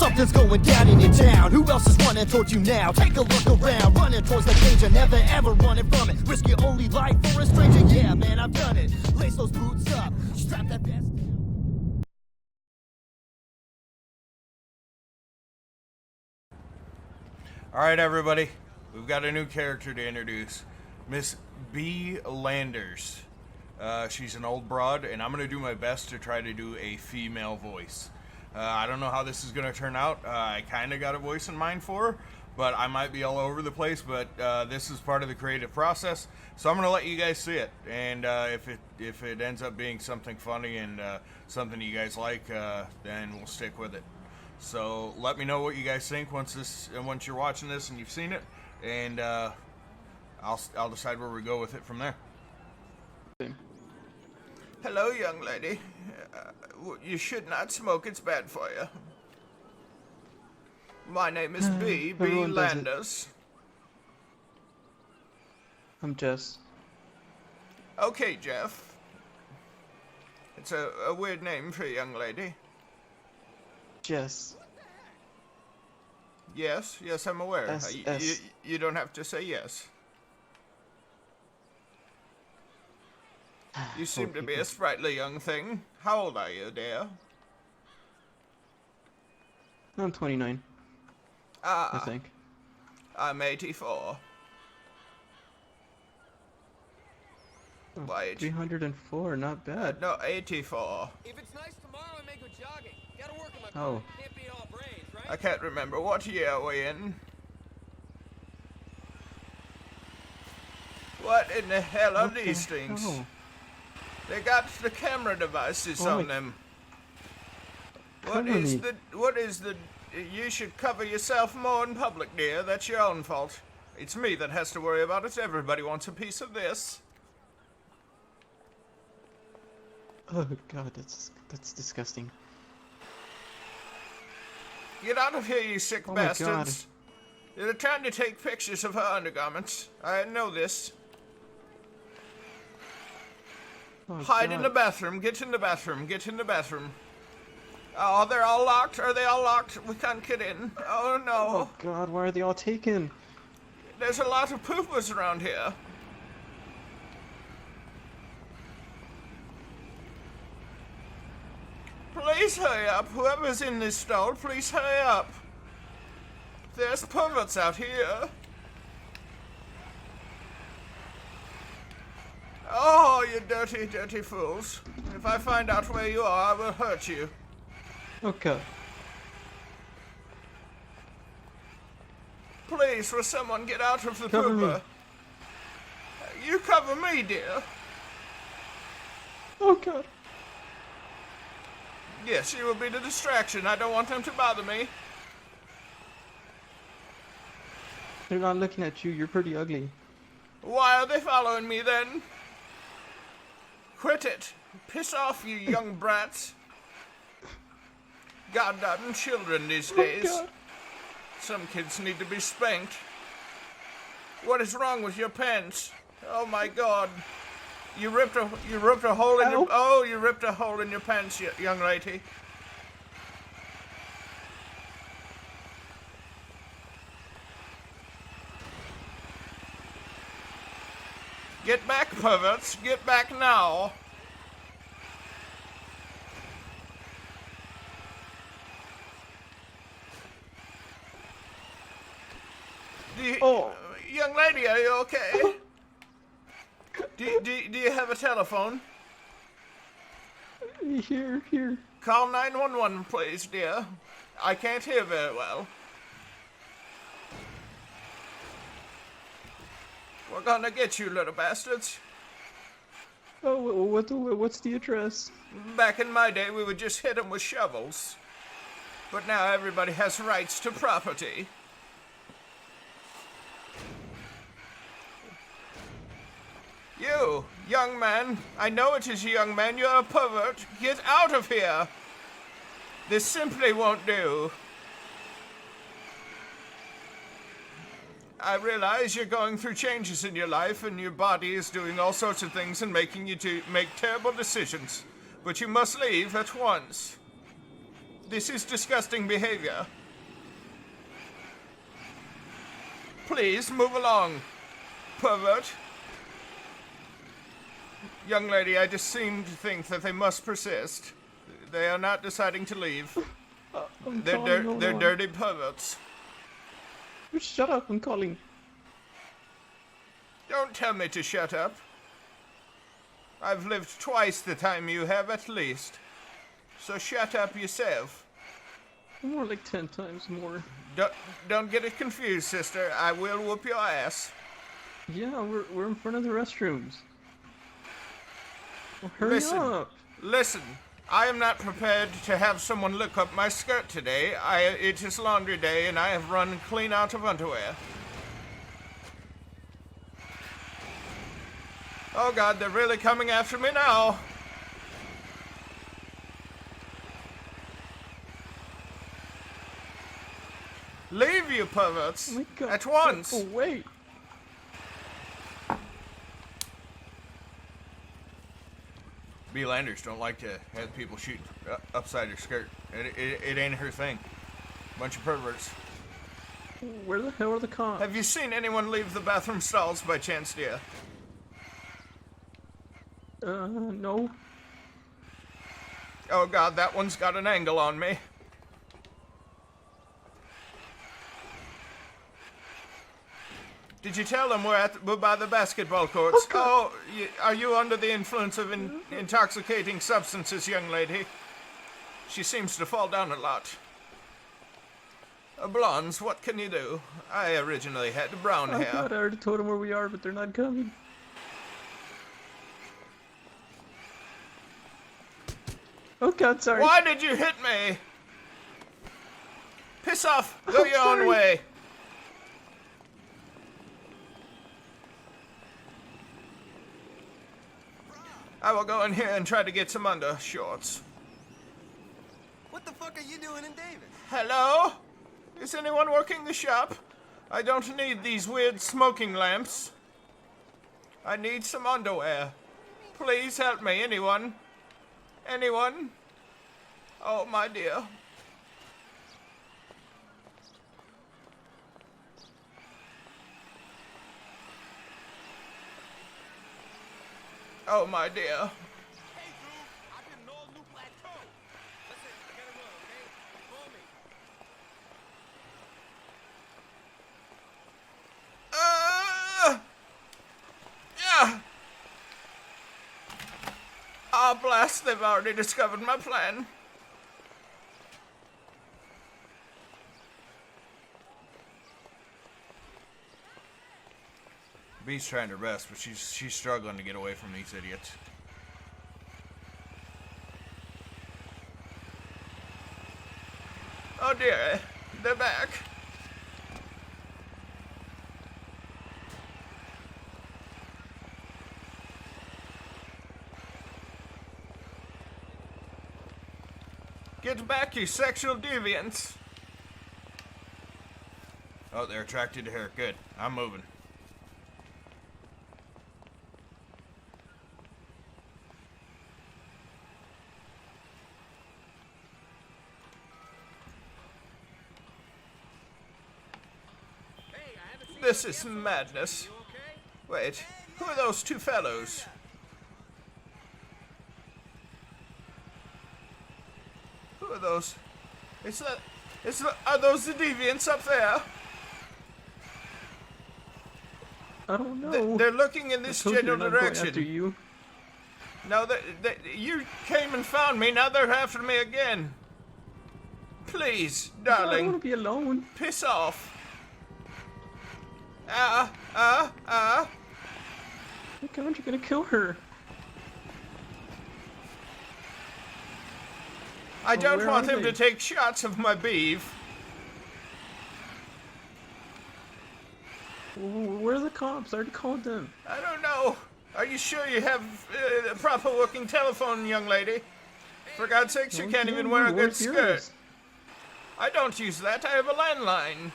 Something's going down in your town. Who else is running towards you now? Take a look around, running towards the danger, never ever running from it. Risk your only life for a stranger. Yeah, man, I've done it. Lace those boots up, strap that vest down. Alright everybody, we've got a new character to introduce. Miss Bea Landers. She's an old broad, and I'm going to do my best to try to do a female voice. I don't know how this is going to turn out. I kind of got a voice in mind for her, but I might be all over the place, but this is part of the creative process, so I'm going to let you guys see it. And if it ends up being something funny and something you guys like, then we'll stick with it. So let me know what you guys think once you're watching this and you've seen it, and I'll decide where we go with it from there. Hello, young lady. You should not smoke. It's bad for you. My name is Bea Landers. I'm Jess. Okay, Jeff. It's a weird name for a young lady. Jess. Yes, I'm aware. You don't have to say yes. You seem to be a sprightly young thing. How old are you, dear? I'm 29. I think. I'm 84. Oh, Why? 304, not bad. No, 84. If it's nice tomorrow, I may go jogging. Gotta work on my Oh. Can't be all brains, right? I can't remember. What year are we in? What in the hell are these things? Oh. They got the camera devices on them. What is the... You should cover yourself more in public, dear. That's your own fault. It's me that has to worry about it. Everybody wants a piece of this. Oh god, that's disgusting. Get out of here, you sick Oh my bastards. They're trying to take pictures of her undergarments. I know this. Oh, Hide in god. the bathroom. Get in the bathroom. Get in the bathroom. Oh, they're all locked. Are they all locked? We can't get in. Oh, no. Oh god, why are they all taken? There's a lot of poopers around here. Please hurry up. Whoever's in this stall, please hurry up. There's perverts out here. Oh, you dirty, dirty fools. If I find out where you are, I will hurt you. Okay. Please, will someone get out of the Cover me. pooper? You cover me, dear. Oh god. Yes, you will be the distraction. I don't want them to bother me. They're not looking at you, you're pretty ugly. Why are they following me then? Quit it. Piss off, you young brats. Goddamn children these days. Oh god. Some kids need to be spanked. What is wrong with your pants? Oh my god. You ripped a hole in your... Oh, you ripped a hole in your pants, young lady. Get back, perverts. Get back now. Young lady, are you okay? Do you have a telephone? Here. Call 911, please, dear. I can't hear very well. We're gonna get you, little bastards. Oh, what's the address? Back in my day, we would just hit them with shovels. But now everybody has rights to property. You, young man, I know it is a young man, you're a pervert. Get out of here. This simply won't do. I realize you're going through changes in your life and your body is doing all sorts of things and making you to make terrible decisions. But you must leave at once. This is disgusting behavior. Please, move along, pervert. Young lady, I just seem to think that they must persist. They are not deciding to leave. They're dirty perverts. Shut up, I'm calling. Don't tell me to shut up. I've lived twice the time you have at least. So shut up yourself. More like 10 times more. Don't get it confused, sister. I will whoop your ass. Yeah, we're in front of the restrooms. Well, hurry up. Listen. I am not prepared to have someone look up my skirt today. It is laundry day, and I have run clean out of underwear. Oh God, they're really coming after me now. Leave, you perverts! Oh my God. At once! Oh, wait. Bea Landers don't like to have people shoot upside her skirt. It ain't her thing. Bunch of perverts. Where the hell are the cops? Have you seen anyone leave the bathroom stalls by chance, dear? No. Oh God, that one's got an angle on me. Did you tell them we're by the basketball courts? Oh, are you under the influence of intoxicating substances, young lady? She seems to fall down a lot. Blondes, what can you do? I originally had brown hair. God, I already told them where we are, but they're not coming. Oh God, sorry. Why did you hit me? Piss off. Go your own way. I will go in here and try to get some undershorts. What the fuck are you doing in Davis? Hello? Is anyone working the shop? I don't need these weird smoking lamps. I need some underwear. Please help me, anyone? Anyone? Oh, my dear. Oh, my dear. Hey, dude, I've been in all new plateau. Listen, I gotta run, okay? Call me. Yeah. Ah, blast, they've already discovered my plan. Bea's trying her best, but she's struggling to get away from these idiots. Oh dear, they're back. Get back, you sexual deviants. Oh, they're attracted to her. Good. I'm moving. This is madness. Wait, who are those two fellows? Who are those? Are those the deviants up there? I don't know. They're looking in this general direction. After you. No, you came and found me. Now they're after me again. Please, darling. I don't want to be alone. Piss off. Oh my God, you're gonna kill her. I don't where want are them they? to take shots of my beef. Where are the cops? I already called them. I don't know. Are you sure you have a proper working telephone, young lady? For God's sakes, you can't even wear a good skirt. I don't use that. I have a landline.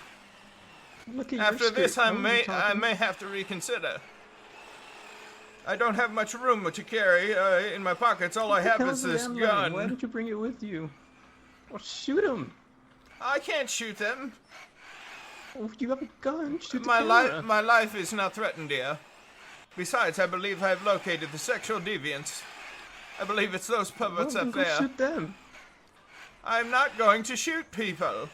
Look at After your this, skirt. I What are you talking? may have to reconsider. I don't have much room to carry in my pockets. All I have is this gun. Why did you bring it with you? Well, shoot him. I can't shoot them. Oh, you have a gun. Shoot the My camera. life is not threatened, dear. Besides, I believe I have located the sexual deviants. I believe it's those perverts Well, then up go there. shoot them. I'm not going to shoot people.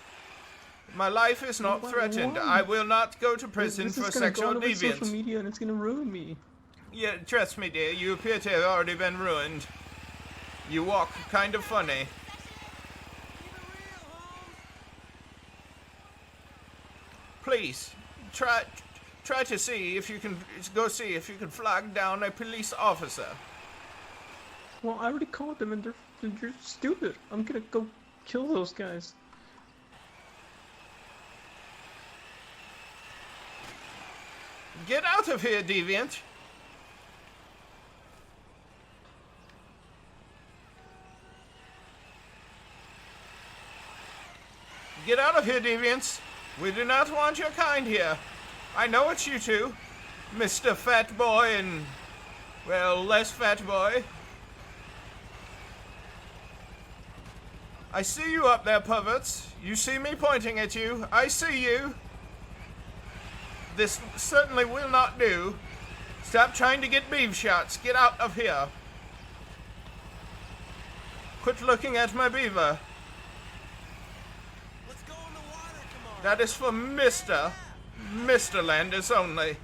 My life is not threatened. Why? I will not go to prison This for is gonna sexual go all over social deviance. media and it's gonna ruin me. Yeah, trust me, dear. You appear to have already been ruined. You walk kind of funny. Please, try to see if you can see if you can flag down a police officer. Well, I already called them and they're stupid. I'm gonna go kill those guys. Get out of here, deviant. Get out of here, deviants. We do not want your kind here. I know it's you two, Mr. Fat Boy and, well, less fat boy. I see you up there, perverts. You see me pointing at you. I see you. This certainly will not do. Stop trying to get beef shots. Get out of here. Quit looking at my beaver. Let's go in the water, come on. That is for Mr. Landers only.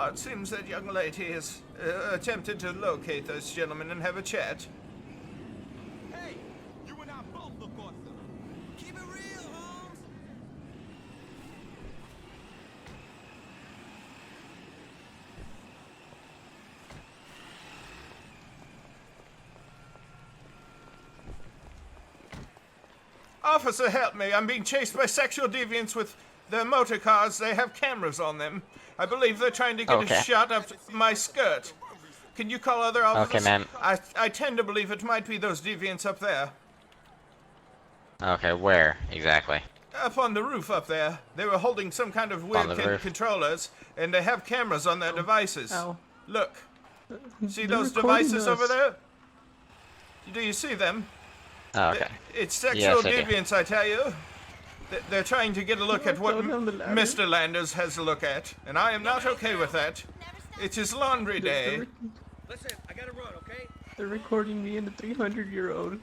It seems that young lady has attempted to locate those gentlemen and have a chat. Hey, you and I both look awesome. Keep it real, Holmes. Officer, help me. I'm being chased by sexual deviants with their motor cars. They have cameras on them. I believe they're trying to get Okay. a shot up my skirt. Can you call other officers? Okay, ma'am. I tend to believe it might be those deviants up there. Okay, where exactly? Up on the roof up there. They were holding some kind of weird On the roof. controllers, and they have cameras on their devices. Ow. Look. See They're those recording devices us. over there? Do you see them? Oh, okay. It's sexual Yes, I do. deviants, I tell you. They're trying to get a look at what Go down the ladder. Mr. Landers has a look at, and I am not okay with that. It is laundry day. Listen, I gotta run, okay? They're recording me and the 300-year-old.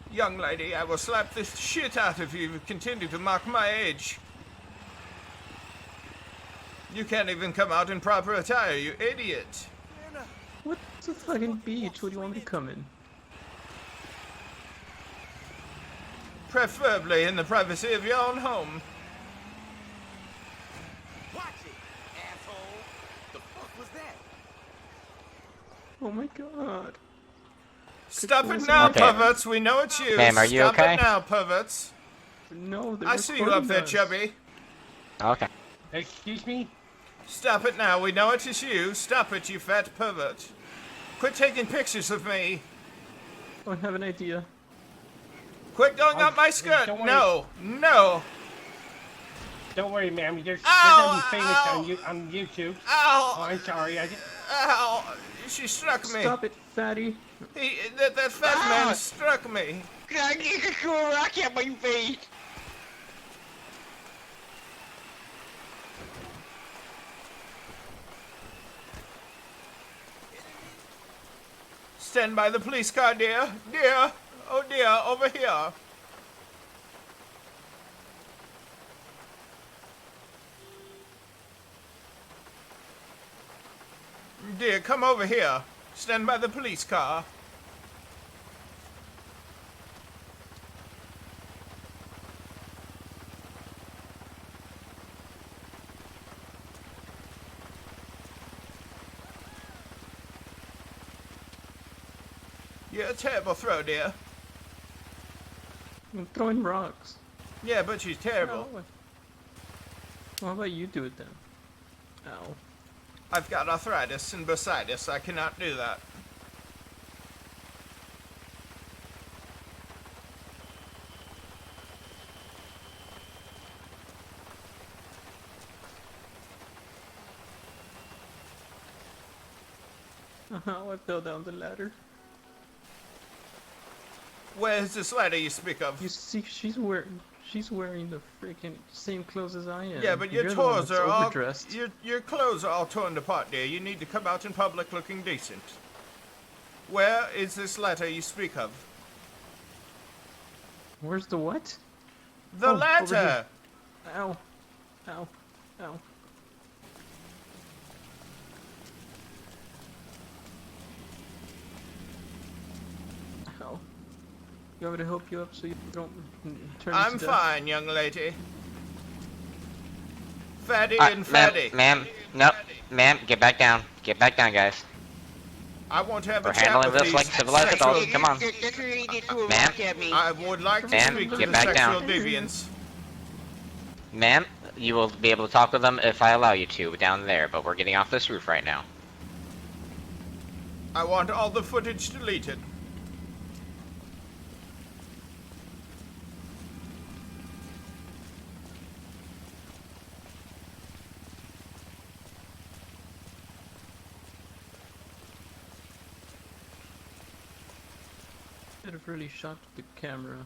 Young lady, I will slap the shit out of you if you continue to mock my age. You can't even come out in proper attire, you idiot. What's the fucking beach? What do you want me to come in? Preferably in the privacy of your own home. Watch it, asshole. The fuck was that? Oh my god. Stop it Listen, now, Okay. perverts. We know it's you. Ma'am, are you Stop okay? it now, perverts. No, they're I see you up recording there, us. chubby. Okay. Excuse me? Stop it now. We know it is you. Stop it, you fat pervert. Quit taking pictures of me. I have an idea. Quit going up my skirt. don't worry. No, no. Don't worry, ma'am. You're Ow, gonna be famous ow. on YouTube. Oh, Ow! I'm sorry. Ow! She struck me. Stop it, fatty. That fat man struck me. I get a cool rock at my feet. Stand by the police car, dear. Dear. Oh, dear. Over here. Dear, come over here. Stand by the police car. You're a terrible throw, dear. I'm throwing rocks. Yeah, but she's terrible. Ow. Well, how about you do it then? Ow. I've got arthritis and bursitis. I cannot do that. I fell down the ladder. Where's this ladder you speak of? You see, she's wearing the freaking same clothes as I am. Yeah, but your You're the one toes that's are all overdressed. your clothes are all torn apart, dear. You need to come out in public looking decent. Where is this ladder you speak of? Where's the what? The Oh, over ladder. here. Ow. Ow. Ow. Ow. You want me to help you up so you don't turn I'm into fine, young lady. Fatty and fatty. Ma'am, nope, ma'am, get back down. Get back down, guys. I want to have We're a chat handling with this these like civilized sexual- adults. Come on. That's what you did to a Ma'am? rock at me. I would like to Ma'am, speak to get the back sexual down. deviants. Ma'am, you will be able to talk with them if I allow you to down there, but we're getting off this roof right now. I want all the footage deleted. Should have really shot the camera.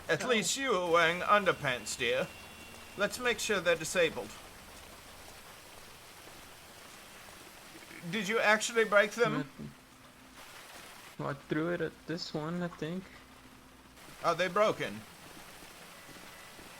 At least you are wearing underpants, dear. Let's make sure they're disabled. Did you actually break them? Well, I threw it at this one, I think. Are they broken?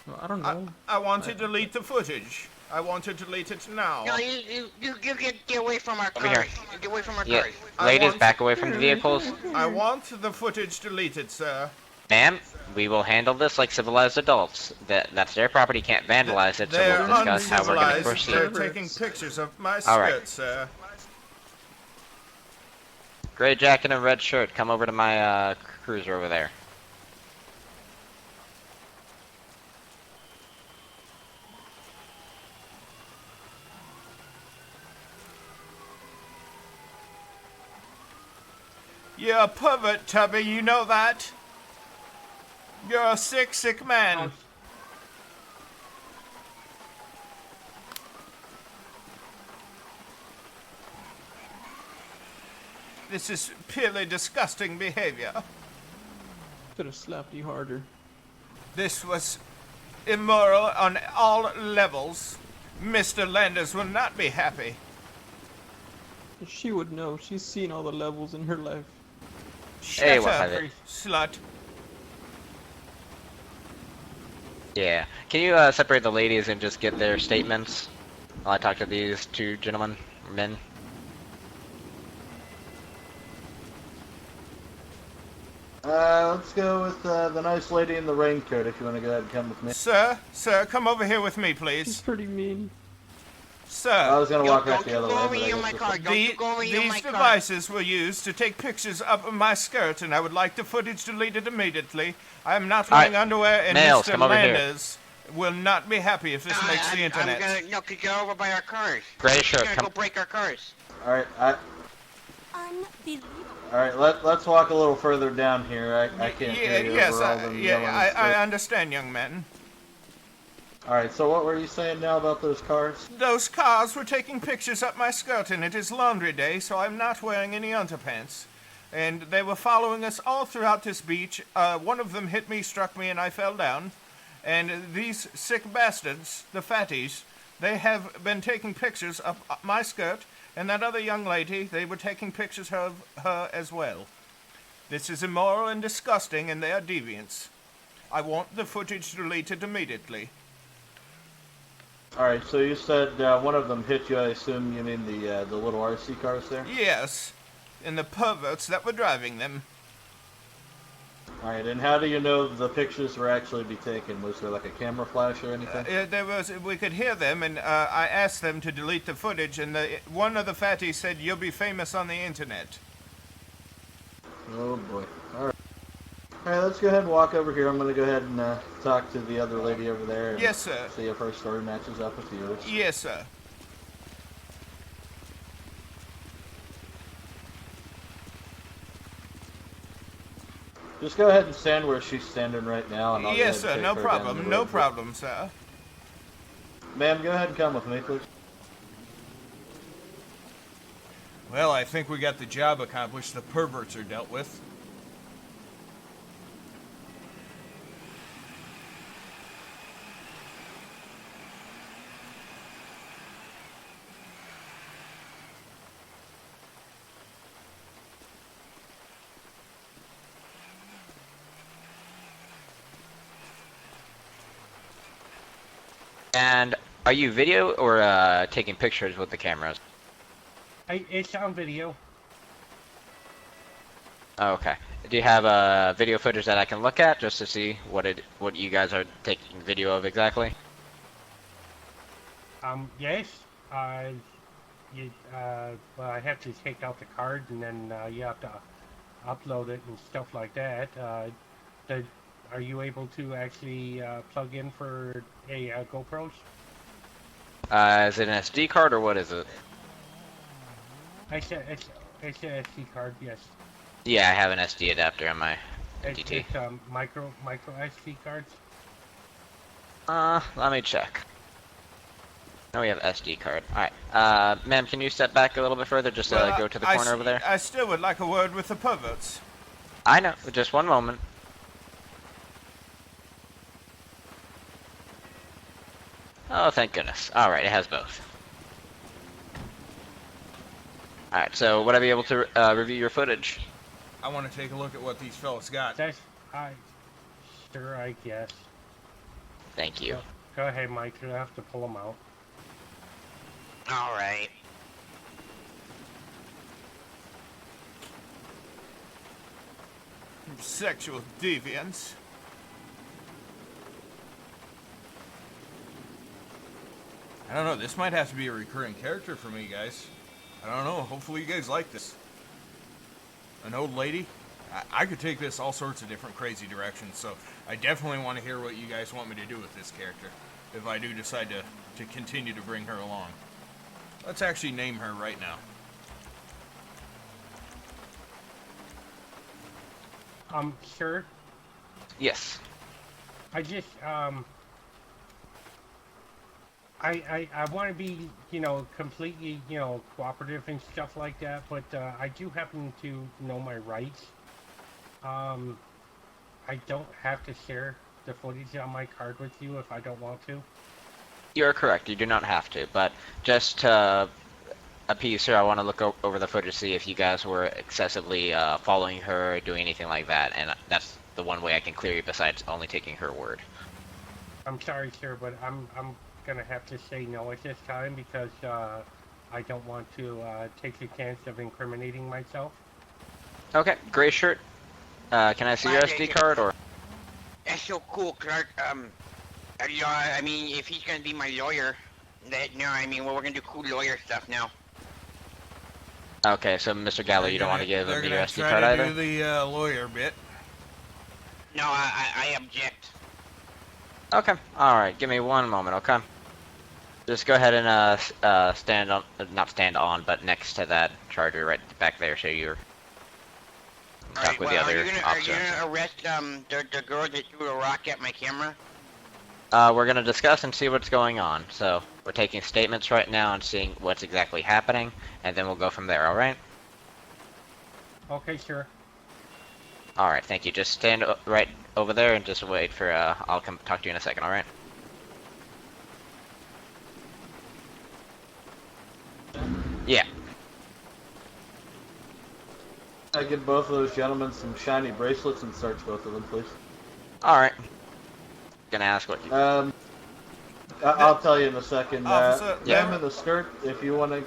Well, I don't know. I want to delete the footage. I want to delete it now. No, you get away from our Over cars. here. Get away from our Yeah, cars. ladies, want- back away from the vehicles. I want the footage deleted, sir. Ma'am, we will handle this like civilized adults. That's their property, can't vandalize it, so They're we'll discuss how we're going to uncivilized. They're proceed. taking pictures of my All right. skirt, sir. Gray jacket and red shirt, come over to my cruiser over there. You're a pervert, Tubby, you know that? You're a sick, sick man. This is purely disgusting behavior. Could have slapped you harder. This was immoral on all levels. Mr. Landers will not be happy. She would know. She's seen all the levels in her life. Shut Hey, up, what have it? slut. Yeah. Can you separate the ladies and just get their statements while I talk to these two gentlemen, men? Let's go with the nice lady in the raincoat if you want to go ahead and come with me. Sir, come over here with me, She's please. pretty mean. I Sir, was gonna walk back the other way, Don't but you I go in my guess car. this Don't you go in my these car. devices were used to take pictures of my skirt, and I would like the footage deleted immediately. I am not All right. wearing underwear, and Males, Mr. come over here. Landers will not be happy if this makes the internet. I'm gonna, no, cause you're over by our cars. Gray You're shirt, gonna come. go break our cars. All right, Unbelievable. all right. Let's walk a little further down here. I can't hear you Yes, over all them yelling and I stuff. understand, young man. All right. So what were you saying now about those cars? Those cars were taking pictures up my skirt, and it is laundry day, so I'm not wearing any underpants. And they were following us all throughout this beach. One of them hit me, struck me, and I fell down. And these sick bastards, the fatties, they have been taking pictures of my skirt, and that other young lady, they were taking pictures of her as well. This is immoral and disgusting, and they are deviants. I want the footage deleted immediately. All right. So you said one of them hit you. I assume you mean the little RC cars there. Yes, and the perverts that were driving them. All right. And how do you know the pictures were actually be taken? Was there like a camera flash or anything? We could hear them, and I asked them to delete the footage, and one of the fatties said, "You'll be famous on the internet." Oh boy. All right. All right. Let's go ahead and walk over here. I'm gonna go ahead and talk to the other lady over there. And Yes, sir. See if her story matches up with yours. Yes, sir. Just go ahead and stand where she's standing right now, and I'll Yes, go ahead sir. and No take her down problem. the No road. problem, sir. Ma'am, go ahead and come with me, please. Well, I think we got the job accomplished. The perverts are dealt with. And are you video or taking pictures with the cameras? It's on video. Oh, okay. Do you have video footage that I can look at just to see what you guys are taking video of exactly? Yes. Well, I have to take out the card and then you have to upload it and stuff like that. Are you able to actually plug in for a GoPros? Is it an SD card or what is it? It's an SD card, yes. Yeah, I have an SD adapter on my It's MDT. micro SD cards. Let me check. No, we have SD card. Alright. Ma'am, can you step back a little bit further? Just Well, go to the corner over there. I still would like a word with the perverts. I know. Just one moment. Oh, thank goodness. Alright, it has both. Alright, so would I be able to review your footage? I want to take a look at what these fellas got. Sure, I guess. Thank you. Go ahead, Mike. You'll have to pull them out. All right. Sexual deviants. I don't know, this might have to be a recurring character for me, guys. I don't know, hopefully you guys like this. An old lady? I could take this all sorts of different crazy directions, so I definitely want to hear what you guys want me to do with this character, if I do decide to continue to bring her along. Let's actually name her right now. Sure. Yes. I just, I want to be, completely, cooperative and stuff like that, but, I do happen to know my rights. I don't have to share the footage on my card with you if I don't want to. You're correct. You do not have to, but just to appease her, I want to look over the footage to see if you guys were excessively following her or doing anything like that, and that's the one way I can clear you besides only taking her word. I'm sorry, sir, but I'm gonna have to say no at this time because I don't want to take the chance of incriminating myself. Okay, gray shirt. Can I see your SD card or? That's so cool, Clark. I mean, if he's gonna be my lawyer, we're gonna do cool lawyer stuff now. Okay, so Mr. Gallo, you don't want to give him your SD card They're either? gonna try to do the lawyer bit. No, I object. Okay, alright, give me one moment, okay? Just go ahead and stand on, not stand on, but next to that charger right back there so you're talk with the other are you officer. gonna arrest the girl that threw a rock at my camera? We're gonna discuss and see what's going on. So we're taking statements right now and seeing what's exactly happening, and then we'll go from there. All right? Okay, sure. All right. Thank you. Just stand right over there and just wait for. I'll come talk to you in a second. All right? Yeah. I give both of those gentlemen some shiny bracelets and search both of them, please. All right. Gonna ask what you. I'll tell you in a second. Officer, Them in the skirt, if you want to.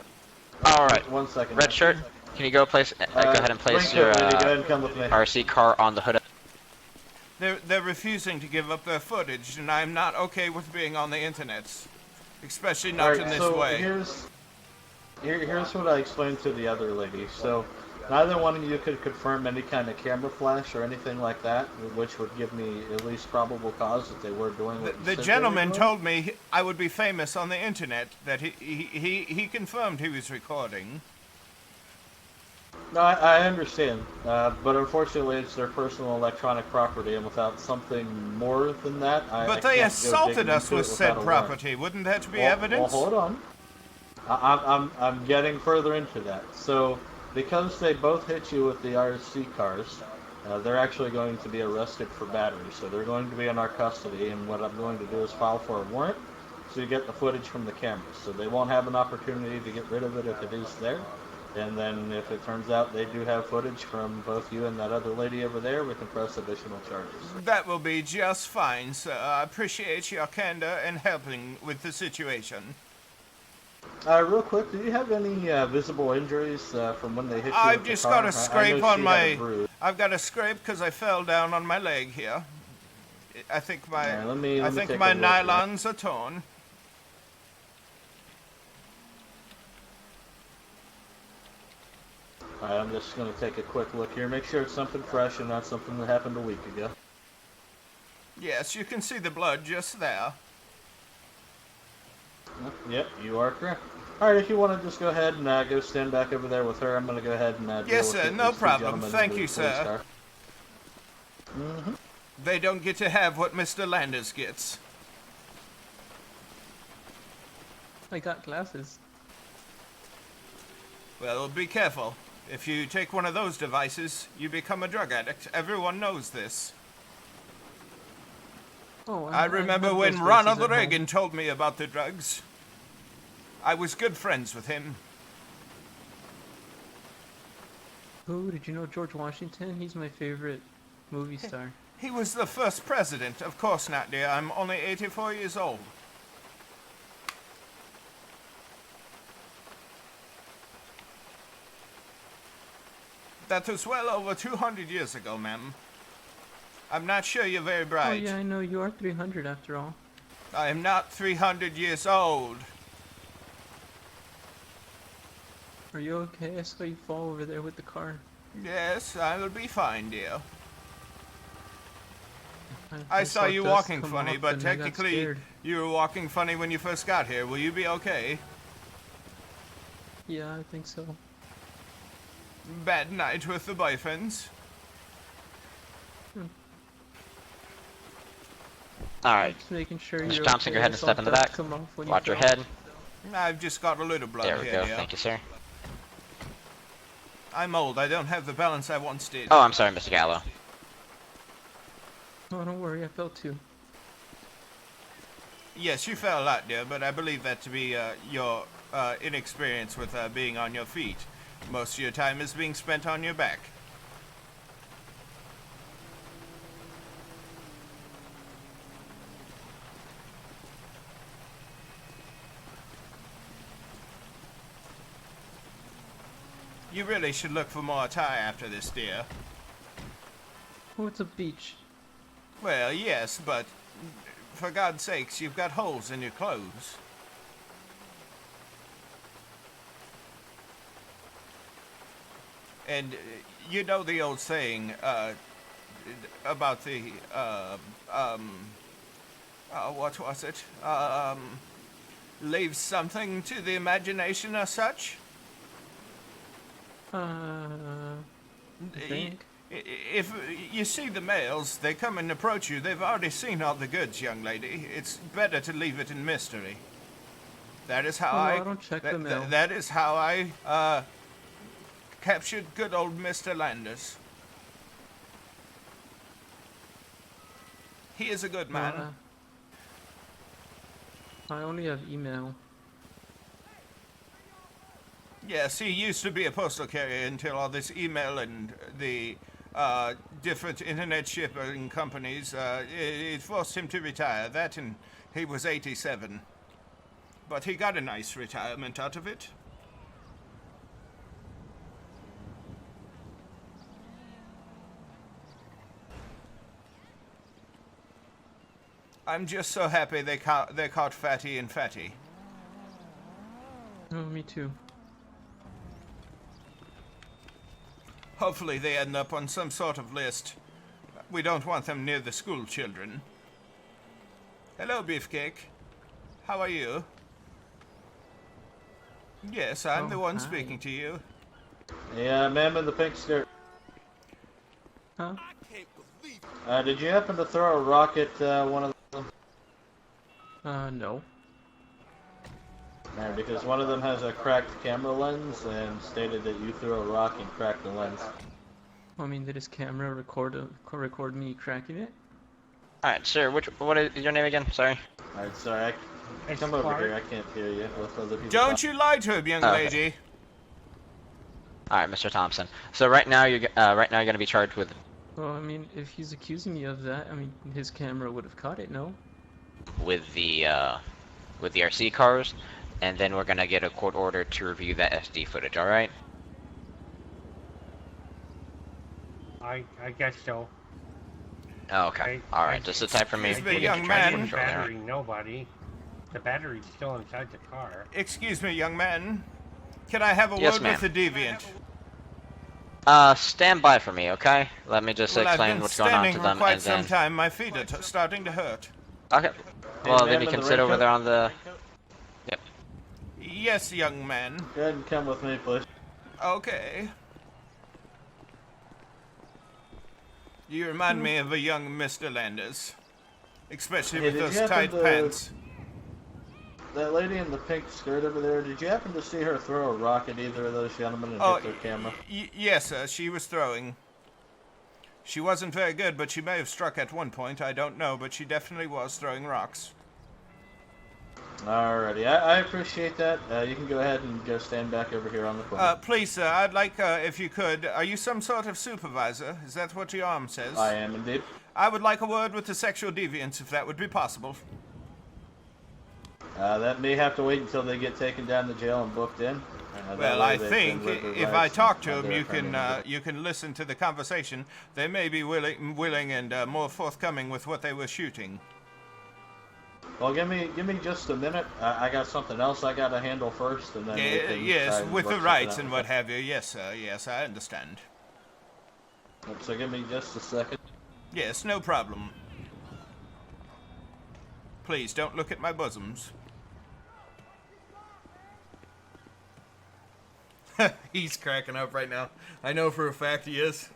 All right. 1 second. Red shirt. Can you go place? Go ahead and place Green your coat lady, go ahead and come with me. RC car on the hood. They're refusing to give up their footage, and I'm not okay with being on the internet, especially not Alright, in this so way. Here's what I explained to the other lady. So, neither one of you could confirm any kind of camera flash or anything like that, which would give me at least probable cause that they were doing what you The said gentleman they were doing. told me I would be famous on the internet, that he confirmed he was recording. No, I understand, but unfortunately it's their personal electronic property, and without something more than that, I But can't they go assaulted digging us into with it said without a warrant. property. Wouldn't that be Well, evidence? Well, hold on. I'm getting further into that. So, because they both hit you with the RC cars, they're actually going to be arrested for battery. So they're going to be in our custody, and what I'm going to do is file for a warrant, so you get the footage from the cameras. So they won't have an opportunity to get rid of it if it is there. And then if it turns out they do have footage from both you and that other lady over there, we can press additional charges. That will be just fine, sir. I appreciate your candor and helping with the situation. Real quick, do you have any visible injuries from when they hit you I've with the just car? got a I scrape know on she had my. a bruise. I've got a scrape because I fell down on my leg here. I think my. Alright, let me I take think a my look here. nylons are torn. Alright, I'm just going to take a quick look here. Make sure it's something fresh and not something that happened a week ago. Yes, you can see the blood just there. Yep, you are correct. Alright, if you want to just go ahead and go stand back over there with her, I'm going to go ahead and deal Yes, with sir, these no two problem. gentlemen Thank in the you, police sir. car. Mm-hmm. They don't get to have what Mr. Landers gets. I got glasses. Well, be careful. If you take one of those devices, you become a drug addict. Everyone knows this. Oh, I remember have when those Ronald braces at home. Reagan told me about the drugs. I was good friends with him. Who? Did you know George Washington? He's my favorite movie star. He was the first president. Of course not, dear. I'm only 84 years old. That was well over 200 years ago, ma'am. I'm not sure you're very Oh bright. yeah, I know. You are 300 after all. I am not 300 years old. Are you okay? I saw you fall over there with the car. Yes, I will be fine, dear. I saw you dust walking come funny, off but and I got technically scared. you were walking funny when you first got here. Will you be okay? Yeah, I think so. Bad night with the boyfriends? Alright. Just making sure Mr. you're Thompson, okay. go ahead and I saw step in the dust back. come off when you Watch your fell. head. I've just got a little blood There we here, go. dear. Thank you, sir. I'm old. I don't have the balance I once did. Oh, I'm sorry, Mr. Gallo. Oh, don't worry. I fell too. Yes, you fell a lot, dear, but I believe that to be your inexperience with being on your feet. Most of your time is being spent on your back. You really should look for more attire after this, dear. Oh, it's a beach. Well, yes, but for God's sakes, you've got holes in your clothes. And you know the old saying about the, what was it? Leave something to the imagination or such? I think. If you see the males, they come and approach you. They've already seen all the goods, young lady. It's better to leave it in mystery. That is how Oh, no, I don't check the mail. that is how I captured good old Mr. Landers. He is a good man. I only have email. Yes, he used to be a postal carrier until all this email and the different internet shipping companies, it forced him to retire. That and he was 87. But he got a nice retirement out of it. I'm just so happy they caught Fatty and Fatty. Oh, me too. Hopefully they end up on some sort of list. We don't want them near the school children. Hello, Beefcake. How are you? Yes, I'm the one hi. speaking to you. Yeah, ma'am in the pink skirt. Huh? Did you happen to throw a rock at one of them? No. Yeah, because one of them has a cracked camera lens and stated that you threw a rock and cracked the lens. I mean, did his camera record me cracking it? Alright, sir, what is your name again? Sorry. Alright, sorry, come over here, I can't hear you with other people. Don't you lie to him, young lady. Alright, Mr. Thompson. So right now you're gonna be charged with Well, I mean, if he's accusing me of that, I mean, his camera would have caught it, no? the RC cars, and then we're gonna get a court order to review that SD footage. All right? I guess so. Oh, okay. All right. Just the type for me. Excuse me, young man. Battery, nobody. The battery's still inside the car. Excuse me, young man. Can I have a Yes, word ma'am. with the deviant? Stand by for me, okay? Let me just explain what's going on to them, I've been standing for quite and then. some time. My feet are starting to hurt. Okay. Well, Hey, then man you in can the sit over raincoat? there on the. Yep. Yes, young man. Go ahead and come with me, please. Okay. You remind me of a young Mr. Landers. Especially Hey, with did those you happen tight to- pants. That lady in the pink skirt over there, did you happen to see her throw a rock at either of those gentlemen and Oh, hit their camera? yes, sir. She was throwing. She wasn't very good, but she may have struck at one point. I don't know, but she definitely was throwing rocks. Alrighty, I appreciate that. You can go ahead and go stand back over here on the corner. Please, sir, I'd like, if you could, are you some sort of supervisor? Is that what your arm says? I am indeed. I would like a word with the sexual deviants, if that would be possible. That may have to wait until they get taken down to jail and booked in. That Well, way I they think can live their if I lives talk to and them, their you can family. you can listen to the conversation. They may be willing and more forthcoming with what they were shooting. Well, give me just a minute. I got something else I got to handle first, and then we can try Yes, and with work the something rights out. and what have you. Yes, sir. Yes, I understand. So give me just a second. Yes, no problem. Please don't look at my bosoms. He's cracking up right now. I know for a fact he is.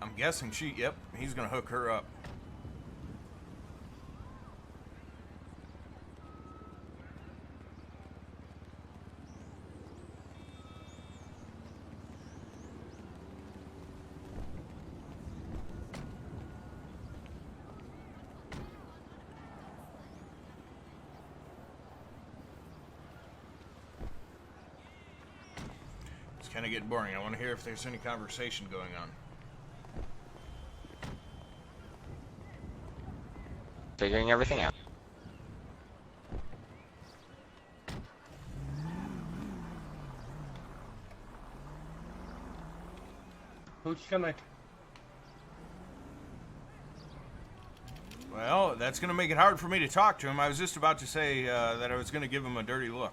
I'm guessing yep, he's gonna hook her up. It's kind of getting boring. I want to hear if there's any conversation going on. Figuring everything out. Who's gonna? Well, that's going to make it hard for me to talk to him. I was just about to say that I was going to give him a dirty look.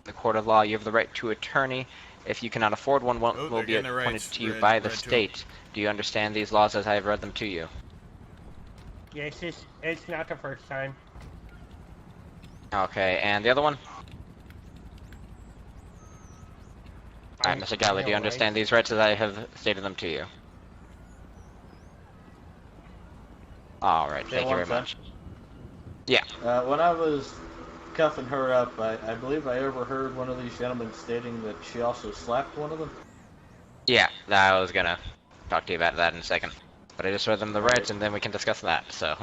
The court of law, you have the right to attorney. If you cannot afford one, one Oh, will they're be getting their appointed rights to you read- by the read to 'em. state. Do you understand these laws as I have read them to you? Yes, it's not the first time. Okay, and the other one? Alright, Mr. Galley, do you know, understand these rights as I have stated them to you? Alright, Okay, thank you one very sec. much. Yeah. When I was cuffing her up, I believe I overheard one of these gentlemen stating that she also slapped one of them. Yeah, I was gonna talk to you about that in a second. But I just read them the rights and then we can discuss that, so.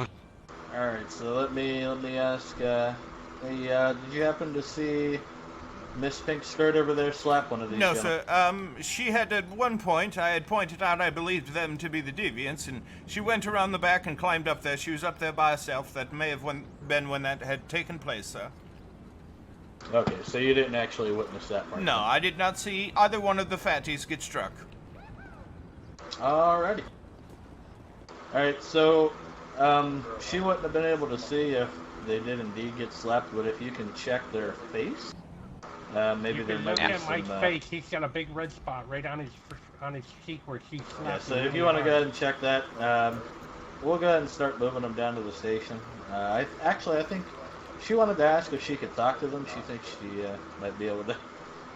Alright, so let me ask, hey, did you happen to see Miss Pink Skirt over there slap one of these No, gentlemen? sir. She had at one point, I had pointed out I believed them to be the deviants, and she went around the back and climbed up there. She was up there by herself. That may have been when that had taken place, sir. Okay, so you didn't actually witness that part? No, I did not see either one of the fatties get struck. Alrighty. Alright, so, she wouldn't have been able to see if they did indeed get slapped, but if you can check their face, maybe You there can might look be at some. Mike's face. He's got a big red spot right on his cheek where she slapped Yeah, so him if really you want to hard. go ahead and check that, we'll go ahead and start moving them down to the station. I think she wanted to ask if she could talk to them. She thinks she might be able to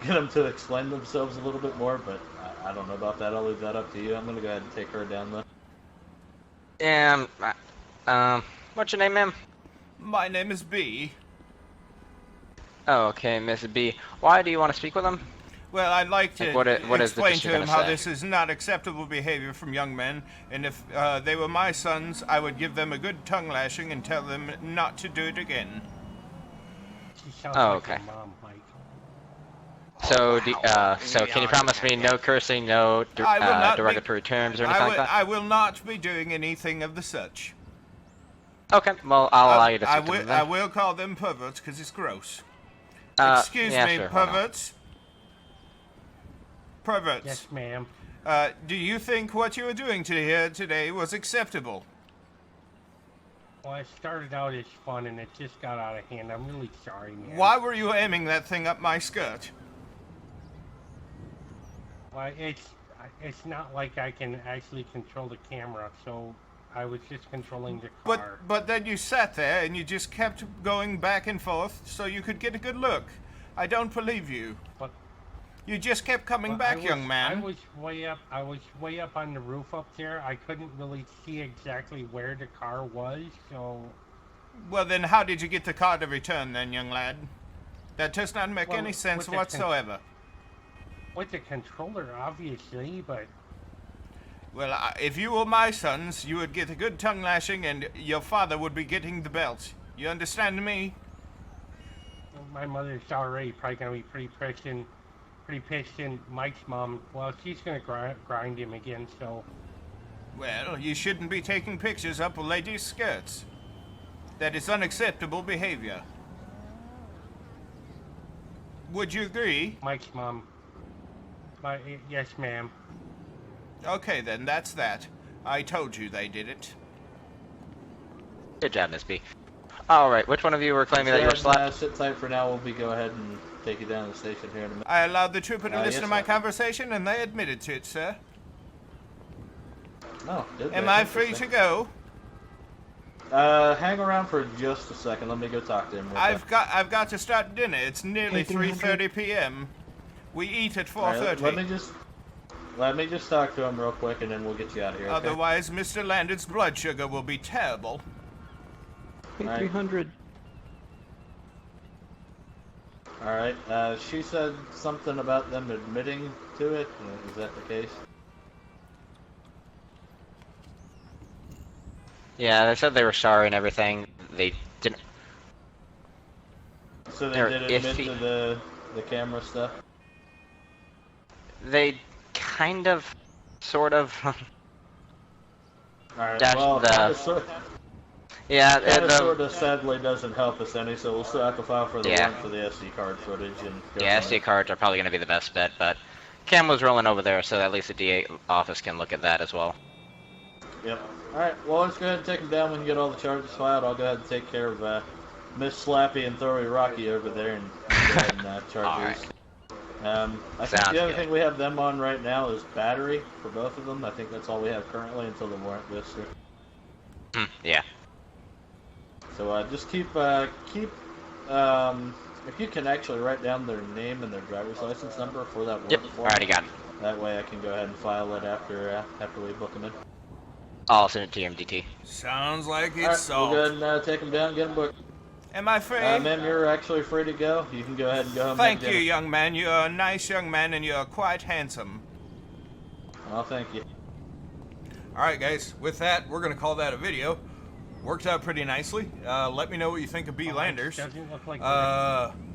get them to explain themselves a little bit more, but I don't know about that. I'll leave that up to you. I'm going to go ahead and take her down, though. What's your name, ma'am? My name is B. Oh, okay, Miss B. Why do you want to speak with him? Well, I'd like to What is it explain that to you're him gonna how say? this is not acceptable behavior from young men, and if they were my sons, I would give them a good tongue lashing and tell them not to do it again. She sounds Oh, like okay. your mom, Mike. So, wow. so can you promise me no cursing, no I will not be- derogatory terms or anything like that? I will not be doing anything of the such. Okay, well, I'll allow you to speak to them I then. will call them perverts because it's gross. Uh, Excuse yeah, me, sure, hold on. perverts. Perverts. Yes, ma'am. Do you think what you were doing here today was acceptable? Well, it started out as fun and it just got out of hand. I'm really sorry, man. Why were you aiming that thing up my skirt? Well, it's not like I can actually control the camera, so I was just controlling the car. But then you sat there and you just kept going back and forth so you could get a good look. I don't believe you. But You just kept coming Well, back, young man. I was way up on the roof up there. I couldn't really see exactly where the car was, so Well, then how did you get the car to return then, young lad? That does not make Well, any sense with the whatsoever. with the controller, obviously. But Well, if you were my sons, you would get a good tongue lashing and your father would be getting the belt. You understand me? my mother's already probably gonna be pretty pissed in Mike's mom. Well, she's gonna grind him again. So Well, you shouldn't be taking pictures up with ladies' skirts. That is unacceptable behavior. Would you agree? Mike's mom. Yes, ma'am. Okay, then, that's that. I told you they did it. Good job, Miss B. Alright, which one of you were claiming that you were slapped? Sit tight for now. We'll go ahead and take you down to the station here in a minute. I allowed the trooper to listen yes, to my sir. conversation, and they admitted to it, sir. Oh, did Am they? I free to go? Hang around for just a second. Let me go talk to him. real I've quick. got to start dinner. It's nearly 3:30 p.m. We eat at All right, 4:30. let me just talk to him real quick, and then we'll get you out of here. Okay? Otherwise, Mr. Landers' blood sugar will be terrible. Hey, Alright. 300. All right. She said something about them admitting to it. Is that the case? Yeah, they said they were sorry and everything. They didn't. So they They're did admit iffy. to the camera stuff. They kind of, sort of. All right. Dash well, the- Yeah, That the, sort of sadly doesn't help us any, so we'll still have to file for the Yeah. warrant for the SD card footage and go yeah, from SD cards are probably going to be the best bet, but Cam was rolling over there, so at least the DA office can look at that as well. there. Yep. All right. Well, let's go ahead and take them down. We can get all the charges filed. I'll go ahead and take care of Miss Slappy and Throwy Rocky over there and go ahead and charge All these. I think Sounds the only good. thing we have them on right now is battery for both of them. I think that's all we have currently until the warrant goes through. Yeah. So just keep if you can actually write down their name and their driver's license number for that warrant Yep, form. already got it. That way I can go ahead and file it after we book them in. I'll send it to your MDT. Sounds like it's All right, solved. we'll go ahead and take them down, get them booked. Am I free? Ma'am, you're actually free to go. You can go ahead and go home. Thank and you, dinner. young man. You're a nice young man, and you're quite handsome. Well, thank you. All right, guys. With that, we're gonna call that a video. Worked out pretty nicely. Let me know what you think of Bea Landers. Doesn't look like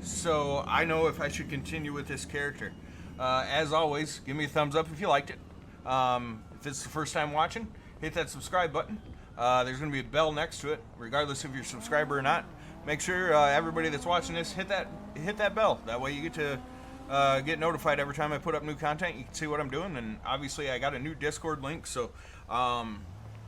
So I know if I should continue with this character. As always, give me a thumbs up if you liked it. If it's the first time watching, hit that subscribe button. There's going to be a bell next to it, regardless if you're a subscriber or not. Make sure everybody that's watching this hit that bell. That way you get to get notified every time I put up new content. You can see what I'm doing, and obviously I got a new Discord link, so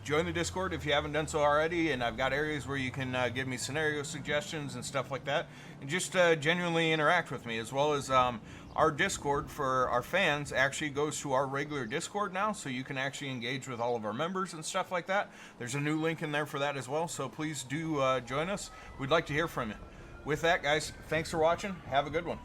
join the Discord if you haven't done so already, and I've got areas where you can give me scenario suggestions and stuff like that, and just genuinely interact with me, as well as our Discord for our fans actually goes to our regular Discord now, so you can actually engage with all of our members and stuff like that. There's a new link in there for that as well, so please do join us. We'd like to hear from you. With that, guys, thanks for watching. Have a good one.